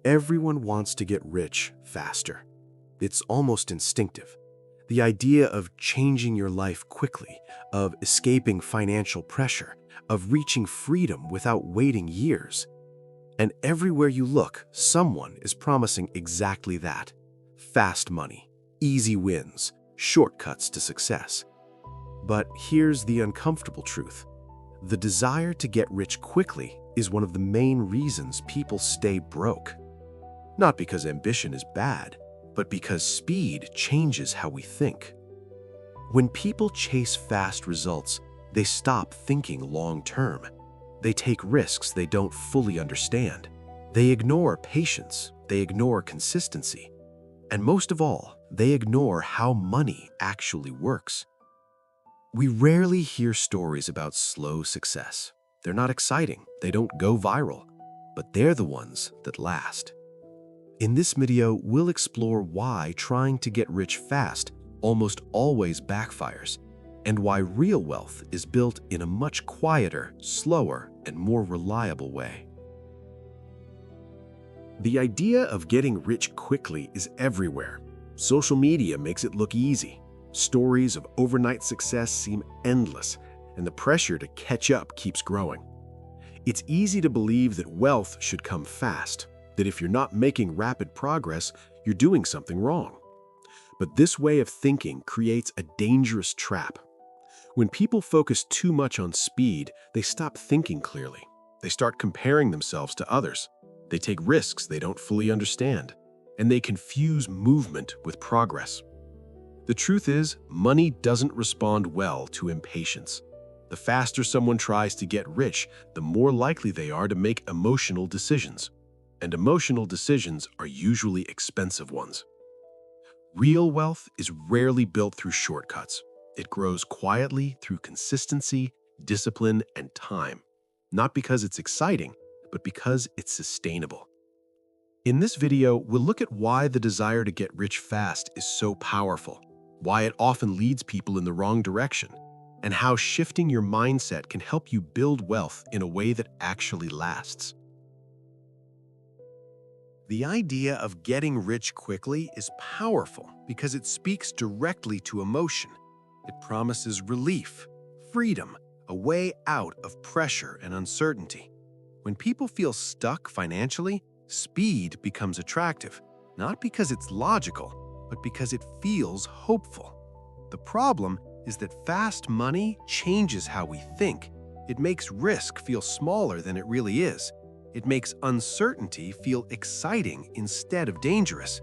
Everyone wants to get rich faster. It's almost instinctive. The idea of changing your life quickly, of escaping financial pressure, of reaching freedom without waiting years. And everywhere you look, someone is promising exactly that. Fast money, easy wins, shortcuts to success. But here's the uncomfortable truth. The desire to get rich quickly is one of the main reasons people stay broke. Not because ambition is bad, but because speed changes how we think. When people chase fast results, they stop thinking long-term. They take risks they don't fully understand. They ignore patience, they ignore consistency. And most of all, they ignore how money actually works. We rarely hear stories about slow success. They're not exciting, they don't go viral, but they're the ones that last. In this video, we'll explore why trying to get rich fast almost always backfires, and why real wealth is built in a much quieter, slower, and more reliable way. The idea of getting rich quickly is everywhere. Social media makes it look easy. Stories of overnight success seem endless, and the pressure to catch up keeps growing. It's easy to believe that wealth should come fast, that if you're not making rapid progress, you're doing something wrong. But this way of thinking creates a dangerous trap. When people focus too much on speed, they stop thinking clearly. They start comparing themselves to others. They take risks they don't fully understand, and they confuse movement with progress. The truth is, money doesn't respond well to impatience. The faster someone tries to get rich, the more likely they are to make emotional decisions. And emotional decisions are usually expensive ones. Real wealth is rarely built through shortcuts. It grows quietly through consistency, discipline, and time. Not because it's exciting, but because it's sustainable. In this video, we'll look at why the desire to get rich fast is so powerful, why it often leads people in the wrong direction, and how shifting your mindset can help you build wealth in a way that actually lasts. The idea of getting rich quickly is powerful because it speaks directly to emotion. It promises relief, freedom, a way out of pressure and uncertainty. When people feel stuck financially, speed becomes attractive, not because it's logical, but because it feels hopeful. The problem is that fast money changes how we think. It makes risk feel smaller than it really is. It makes uncertainty feel exciting instead of dangerous.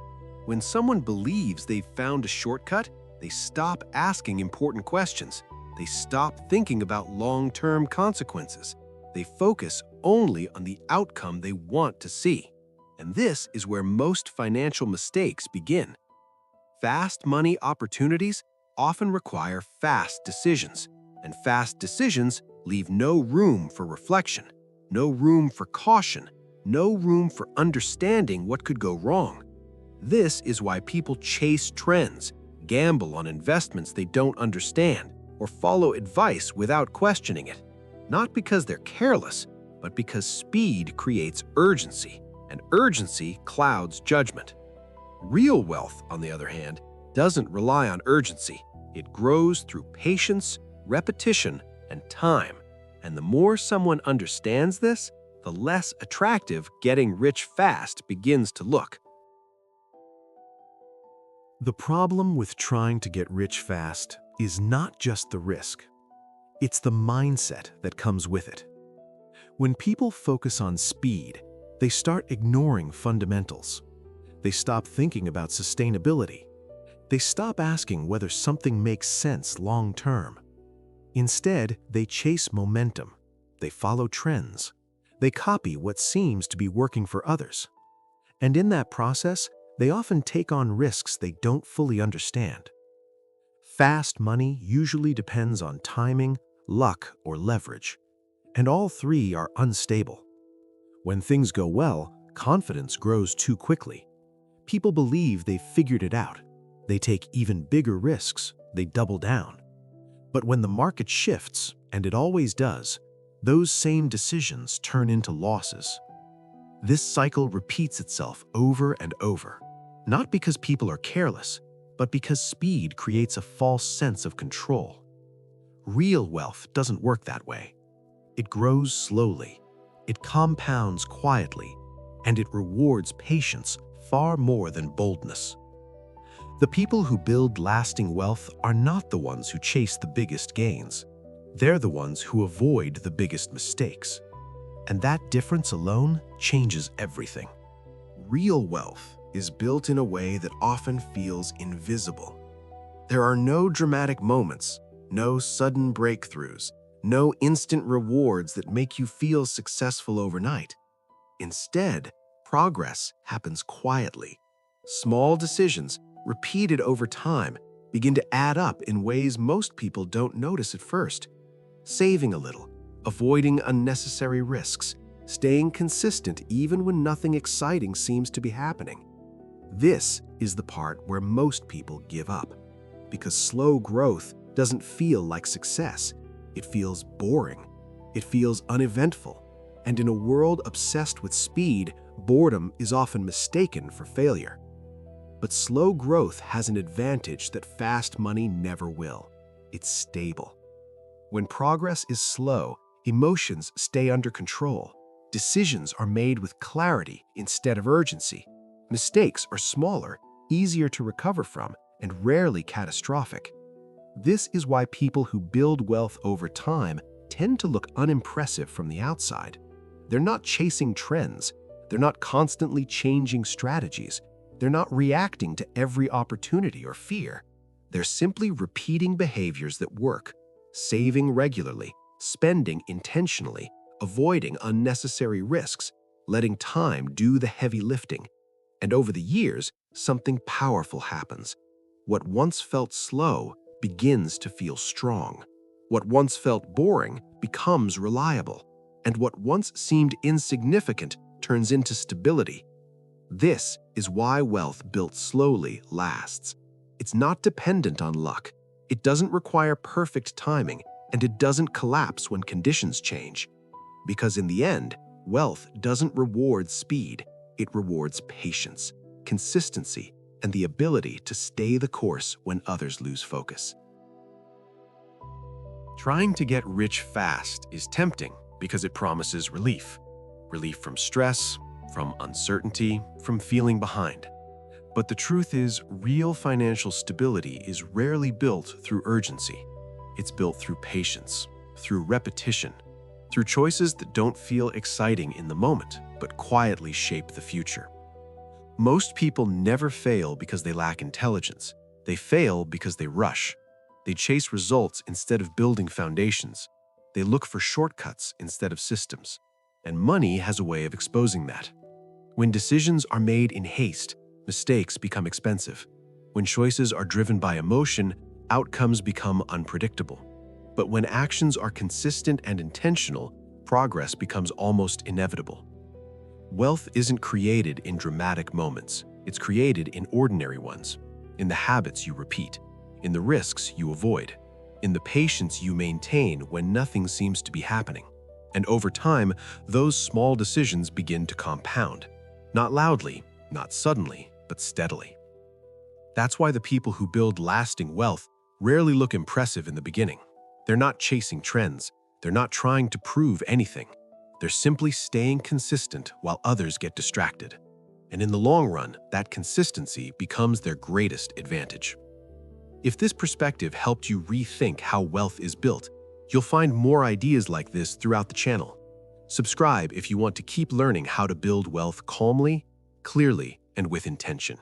When someone believes they've found a shortcut, they stop asking important questions. They stop thinking about long-term consequences. They focus only on the outcome they want to see. And this is where most financial mistakes begin. Fast money opportunities often require fast decisions, and fast decisions leave no room for reflection. No room for caution, no room for understanding what could go wrong. This is why people chase trends, gamble on investments they don't understand, or follow advice without questioning it. Not because they're careless, but because speed creates urgency, and urgency clouds judgment. Real wealth, on the other hand, doesn't rely on urgency. It grows through patience, repetition, and time. And the more someone understands this, the less attractive getting rich fast begins to look. The problem with trying to get rich fast is not just the risk. It's the mindset that comes with it. When people focus on speed, they start ignoring fundamentals. They stop thinking about sustainability. They stop asking whether something makes sense long-term. Instead, they chase momentum. They follow trends. They copy what seems to be working for others. And in that process, they often take on risks they don't fully understand. Fast money usually depends on timing, luck, or leverage, and all three are unstable. When things go well, confidence grows too quickly. People believe they've figured it out. They take even bigger risks. They double down. But when the market shifts, and it always does, those same decisions turn into losses. This cycle repeats itself over and over, not because people are careless, but because speed creates a false sense of control. Real wealth doesn't work that way. It grows slowly, it compounds quietly, and it rewards patience far more than boldness. The people who build lasting wealth are not the ones who chase the biggest gains. They're the ones who avoid the biggest mistakes. And that difference alone changes everything. Real wealth is built in a way that often feels invisible. There are no dramatic moments, no sudden breakthroughs, no instant rewards that make you feel successful overnight. Instead, progress happens quietly. Small decisions, repeated over time, begin to add up in ways most people don't notice at first. Saving a little, avoiding unnecessary risks, staying consistent even when nothing exciting seems to be happening. This is the part where most people give up, because slow growth doesn't feel like success. It feels boring. It feels uneventful. And in a world obsessed with speed, boredom is often mistaken for failure. But slow growth has an advantage that fast money never will. It's stable. When progress is slow, emotions stay under control. Decisions are made with clarity instead of urgency. Mistakes are smaller, easier to recover from, and rarely catastrophic. This is why people who build wealth over time tend to look unimpressive from the outside. They're not chasing trends. They're not constantly changing strategies. They're not reacting to every opportunity or fear. They're simply repeating behaviors that work, saving regularly, spending intentionally, avoiding unnecessary risks, letting time do the heavy lifting. And over the years, something powerful happens. What once felt slow begins to feel strong. What once felt boring becomes reliable. And what once seemed insignificant turns into stability. This is why wealth built slowly lasts. It's not dependent on luck. It doesn't require perfect timing, and it doesn't collapse when conditions change. Because in the end, wealth doesn't reward speed. It rewards patience, consistency, and the ability to stay the course when others lose focus. Trying to get rich fast is tempting because it promises relief. Relief from stress, from uncertainty, from feeling behind. But the truth is, real financial stability is rarely built through urgency. It's built through patience, through repetition, through choices that don't feel exciting in the moment, but quietly shape the future. Most people never fail because they lack intelligence. They fail because they rush. They chase results instead of building foundations. They look for shortcuts instead of systems. And money has a way of exposing that. When decisions are made in haste, mistakes become expensive. When choices are driven by emotion, outcomes become unpredictable. But when actions are consistent and intentional, progress becomes almost inevitable. Wealth isn't created in dramatic moments. It's created in ordinary ones, in the habits you repeat, in the risks you avoid, in the patience you maintain when nothing seems to be happening. And over time, those small decisions begin to compound. Not loudly, not suddenly, but steadily. That's why the people who build lasting wealth rarely look impressive in the beginning. They're not chasing trends. They're not trying to prove anything. They're simply staying consistent while others get distracted. And in the long run, that consistency becomes their greatest advantage. If this perspective helped you rethink how wealth is built, you'll find more ideas like this throughout the channel. Subscribe if you want to keep learning how to build wealth calmly, clearly, and with intention.